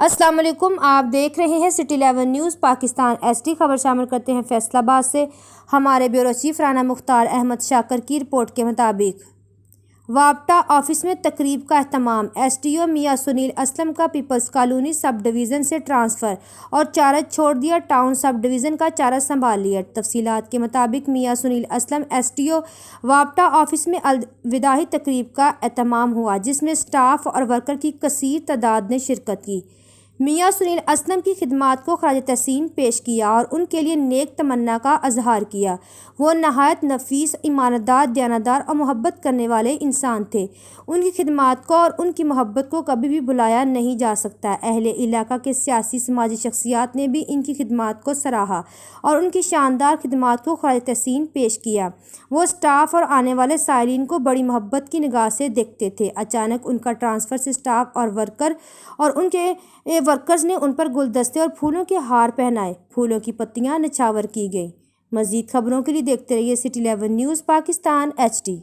अस्सलाम वालेकुम, आप देख रहे हैं सिटी 11 न्यूज़ पाकिस्तान। एसटी खबर शामिल करते हैं फैसलाबाद से। हमारे ब्यूरो चीफ राना मुख्तार अहमद शाकर की रिपोर्ट के मुताबिक वापटा ऑफिस में तकरीब का अहतमाम। एसडीओ मियां सुनील असलम का पीपल्स कॉलोनी सब डिवीज़न से ट्रांसफ़र और चार्ज छोड़ दिया, टाउन सब डिवीज़न का चार्ज संभाल लिया। तफसीलात के मुताबिक मियां सुनील असलम एसडीओ वापटा ऑफिस में अलविदाई तकरीब का अहतमाम हुआ, जिसमें स्टाफ और वर्कर की कसीर तादाद ने शिरकत की। मियां सुनील असलम की खिदमात को खराज तहसीन पेश किया और उनके लिए नेक तमन्ना का इजहार किया। वो नहायत नफीस, ईमानदार, दयानतदार और मोहब्बत करने वाले इंसान थे। उनकी खिदमात को और उनकी मोहब्बत को कभी भी भुलाया नहीं जा सकता। अहले इलाका के सियासी समाजी शख्सियात ने भी इनकी खिदमात को सराहा और उनकी शानदार खिदमात को खराज तहसीन पेश किया। वो स्टाफ और आने वाले साइलिन को बड़ी मोहब्बत की निगाह से देखते थे। अचानक उनका ट्रांसफ़र से स्टाफ और उनके वर्कर्स ने उन पर गुलदस्ते और फूलों के हार पहनाए। फूलों की पत्तियां निछावर की गईं। मज़ीद खबरों के लिए देखते रहिए सिटी 11 न्यूज़ पाकिस्तान HD।